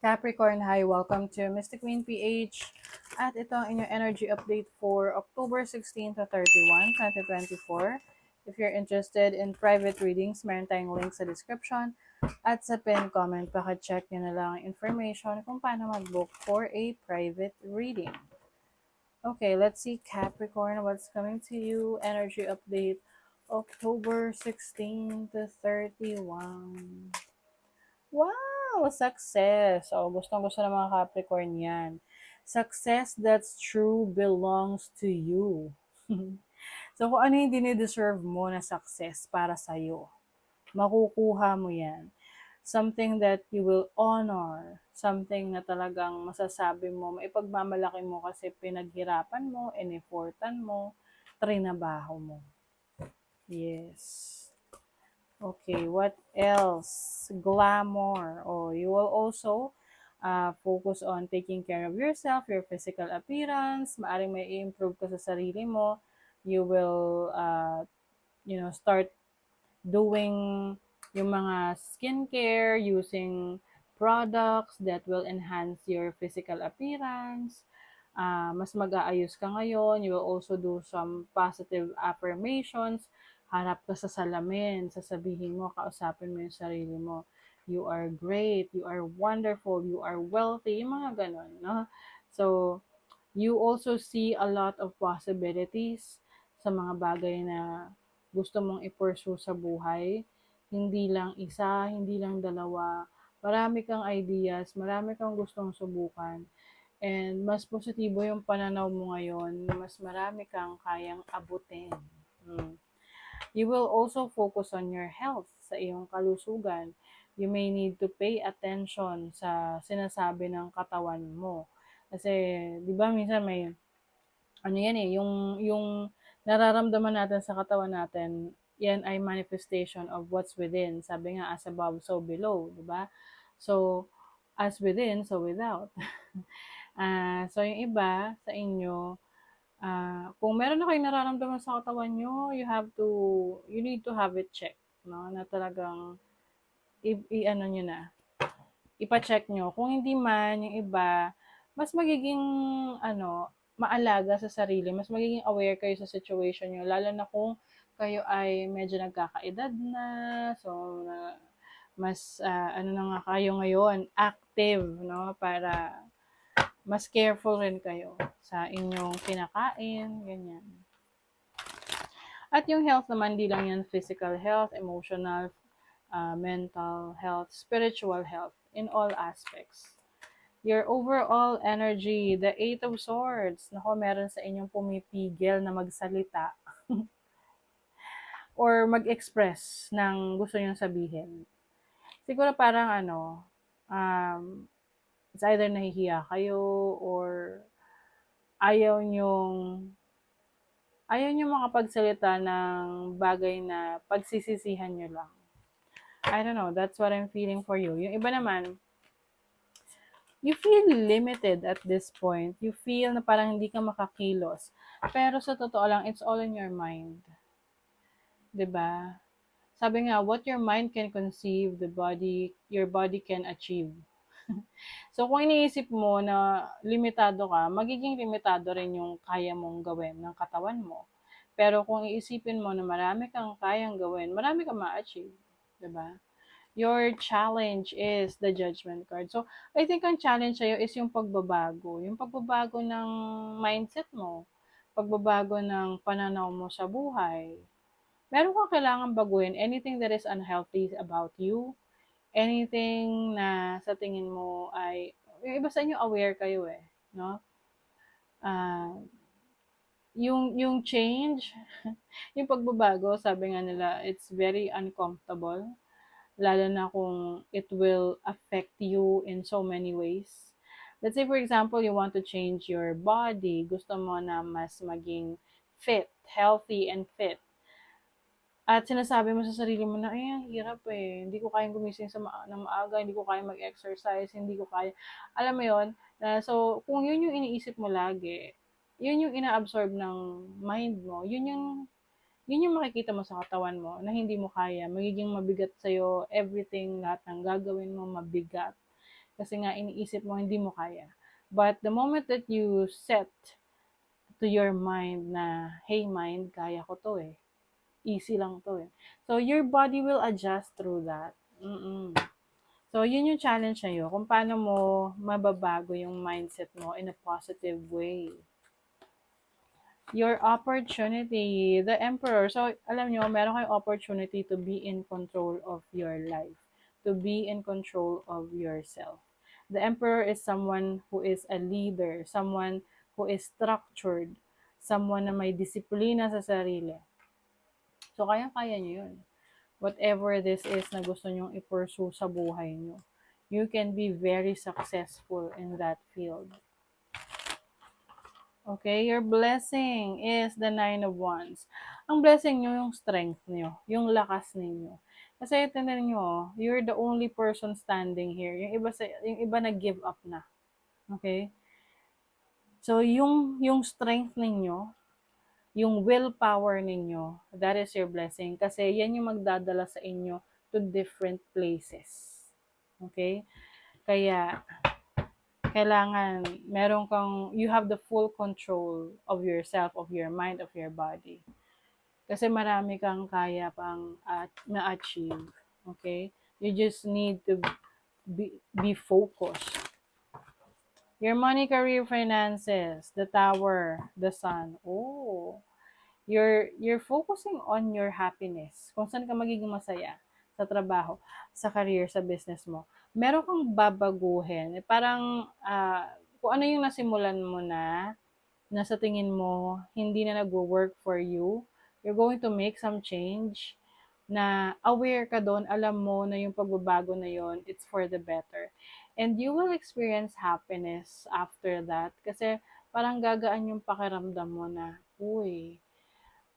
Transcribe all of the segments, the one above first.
Capricorn, hi! Welcome to Mystic Queen PH. At ito ang inyong energy update for October 16 to 31, 2024. If you're interested in private readings, meron tayong link sa description. At sa pin comment, check nyo na lang ang information kung paano mag-book for a private reading. Okay, let's see Capricorn, what's coming to you. Energy update, October 16 to 31. Wow! Success! Oh, gustong-gusto ng mga Capricorn yan. Success that's true belongs to you. So, kung ano yung dinideserve mo na success para sa'yo, makukuha mo yan. Something that you will honor. Something na talagang masasabi mo, maipagmamalaki mo kasi pinaghirapan mo, ineffortan mo, trinabaho mo. Yes. Okay, what else? Glamour. Oh, you will also focus on taking care of yourself, your physical appearance. Maaring may i-improve ka sa sarili mo. You will, start doing yung mga skincare, using products that will enhance your physical appearance. Mas mag-aayos ka ngayon. You will also do some positive affirmations. Harap ka sa salamin, sasabihin mo, kausapin mo yung sarili mo. You are great, you are wonderful, you are wealthy, yung mga ganon, no? So, you also see a lot of possibilities sa mga bagay na gusto mong i-pursue sa buhay. Hindi lang isa, hindi lang dalawa. Marami kang ideas, marami kang gustong subukan. And mas positibo yung pananaw mo ngayon, mas marami kang kayang abutin. You will also focus on your health, sa iyong kalusugan. You may need to pay attention sa sinasabi ng katawan mo. Kasi, di ba minsan may, ano yan eh, yung nararamdaman natin sa katawan natin, yan ay manifestation of what's within. Sabi nga, as above, so below, di ba? So, as within, so without. So, yung iba sa inyo, kung meron na kayong nararamdaman sa katawan nyo, you need to have it checked, no? Na talagang, ano nyo na, ipa-check nyo. Kung hindi man, yung iba, mas magiging, maalaga sa sarili, mas magiging aware kayo sa situation nyo, lalo na kung kayo ay medyo nagkakaedad na, so, mas, ano na nga kayo ngayon, active, no? Para, mas careful rin kayo sa inyong kinakain, ganyan. At yung health naman, di lang yan physical health, emotional, mental health, spiritual health, in all aspects. Your overall energy, the Eight of Swords, nako, meron sa inyong pumipigil na magsalita or mag-express ng gusto nyong sabihin. Siguro parang it's either nahihiya kayo or ayaw nyong makapagsalita ng bagay na pagsisisihan nyo lang. I don't know, that's what I'm feeling for you. Yung iba naman, you feel limited at this point. You feel na parang hindi ka makakilos. Pero sa totoo lang, it's all in your mind. 'Di ba? Sabi nga, what your mind can conceive, your body can achieve. So kung iniisip mo na limitado ka, magiging limitado rin yung kaya mong gawin ng katawan mo. Pero kung iisipin mo na marami kang kayang gawin, marami kang ma-achieve. 'Di ba? Your challenge is the Judgment card. So, I think ang challenge sa'yo is yung pagbabago. Yung pagbabago ng mindset mo. Pagbabago ng pananaw mo sa buhay. Meron kang kailangan baguhin. Anything that is unhealthy about you. Anything na sa tingin mo ay, yung iba sa inyo aware kayo eh. No? Yung change, yung pagbabago, sabi nga nila, it's very uncomfortable. Lalo na kung it will affect you in so many ways. Let's say, for example, you want to change your body. Gusto mo na mas maging fit, healthy and fit. At sinasabi mo sa sarili mo na, ay, hirap eh. Hindi ko kayang gumising ng maaga, hindi ko kayang mag-exercise, hindi ko kaya. Alam mo yon. So, kung yun yung iniisip mo lagi, yun yung ina-absorb ng mind mo, yun yung makikita mo sa katawan mo na hindi mo kaya. Magiging mabigat sa'yo everything, lahat ng gagawin mo mabigat. Kasi nga iniisip mo hindi mo kaya. But the moment that you set to your mind na, hey mind, kaya ko to eh. Easy lang to eh. So your body will adjust through that. Mm-mm. So yun yung challenge sa'yo, kung paano mo mababago yung mindset mo in a positive way. Your opportunity, the emperor. So, alam nyo, meron kayong opportunity to be in control of your life, to be in control of yourself. The emperor is someone who is a leader, someone who is structured, someone na may disiplina sa sarili. So, kaya-kaya nyo yun. Whatever this is na gusto nyong i-pursue sa buhay nyo, you can be very successful in that field. Okay, your blessing is the 9 of Wands. Ang blessing nyo, yung strength nyo, yung lakas ninyo. Kasi itinan nyo, you're the only person standing here. Yung iba nag-give up na. Okay? So, yung strength ninyo, yung willpower ninyo, that is your blessing. Kasi yan yung magdadala sa inyo to different places. Okay? Kaya, kailangan you have the full control of yourself, of your mind, of your body. Kasi marami kang kaya pang na-achieve. Okay? You just need to be focused. Your money, career, finances, the tower, the sun. Oh, you're focusing on your happiness. Kung saan ka magiging masaya sa trabaho, sa career, sa business mo. Meron kang babaguhin. Parang kung ano yung nasimulan mo na sa tingin mo hindi na nagwo-work for you, you're going to make some change na aware ka doon, alam mo na yung pagbabago na yon, it's for the better. And you will experience happiness after that kasi parang gagaan yung pakiramdam mo na, uy,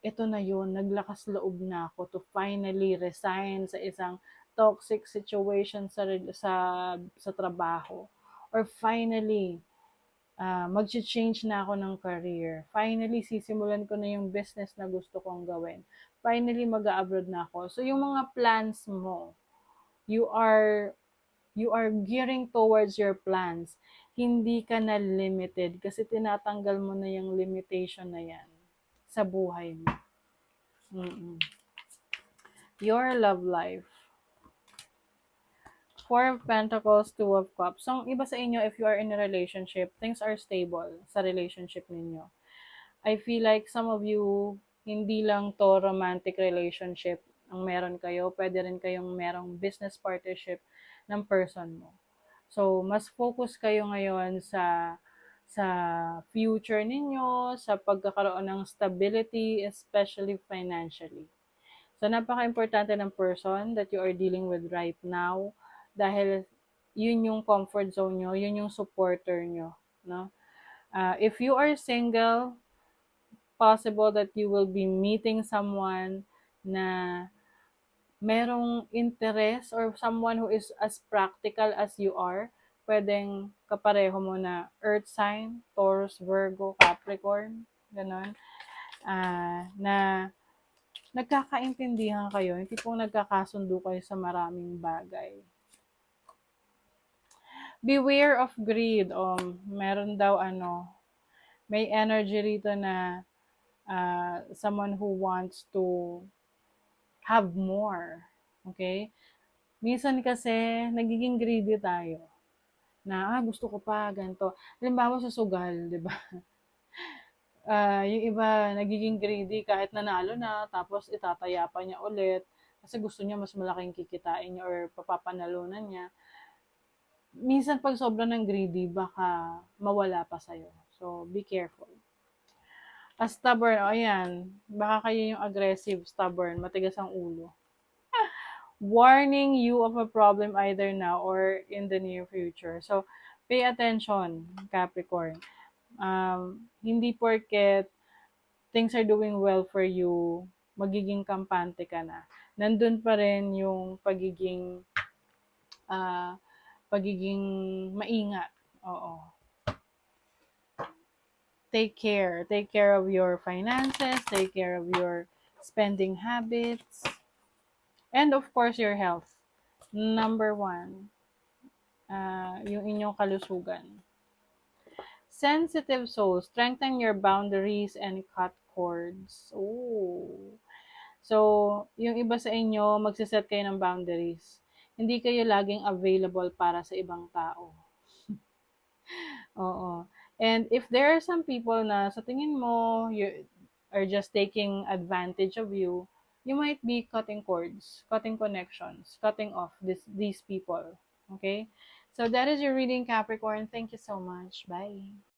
ito na yun, naglakas loob na ako to finally resign sa isang toxic situation sa trabaho. Or finally, mag-change na ako ng career. Finally, sisimulan ko na yung business na gusto kong gawin. Finally, mag-abroad na ako. So, yung mga plans mo, you are gearing towards your plans. Hindi ka na limited kasi tinatanggal mo na yung limitation na yan sa buhay mo. Your love life. 4 of Pentacles, 2 of Cups. So, iba sa inyo, if you are in a relationship, things are stable sa relationship ninyo. I feel like some of you, hindi lang to romantic relationship ang meron kayo, pwede rin kayong merong business partnership ng person mo. So, mas focus kayo ngayon sa future ninyo, sa pagkakaroon ng stability, especially financially. So, napaka-importante ng person that you are dealing with right now dahil yun yung comfort zone nyo, yun yung supporter nyo. No? If you are single, possible that you will be meeting someone na merong interest or someone who is as practical as you are. Pwedeng kapareho mo na earth sign, Taurus, Virgo, Capricorn, ganon. Na nagkakaintindihan kayo, yung tipong nagkakasundo kayo sa maraming bagay. Beware of greed. Meron daw may energy rito na someone who wants to have more. Okay? Minsan kasi, nagiging greedy tayo. Na, gusto ko pa, ganito. Halimbawa sa sugal, di ba? Yung iba, nagiging greedy kahit nanalo na, tapos itataya pa niya ulit. Kasi gusto niya mas malaking kikitain niya or papapanalunan niya. Minsan pag sobra ng greedy, baka mawala pa sa'yo. So, be careful. Stubborn, ayan. Baka kayo yung aggressive, stubborn, matigas ang ulo. Warning you of a problem either now or in the near future. So, pay attention, Capricorn. Hindi porket things are doing well for you, magiging kampante ka na. Nandun pa rin yung pagiging maingat. Oo. Take care. Take care of your finances, take care of your spending habits, and of course, your health. Number 1. yung inyong kalusugan. Sensitive soul, strengthen your boundaries and cut cords. Oh. So, yung iba sa inyo, magsiset kayo ng boundaries. Hindi kayo laging available para sa ibang tao. Oo. And if there are some people na sa tingin mo, you are just taking advantage of you, you might be cutting cords, cutting connections, cutting off these people. Okay? So that is your reading, Capricorn. Thank you so much. Bye.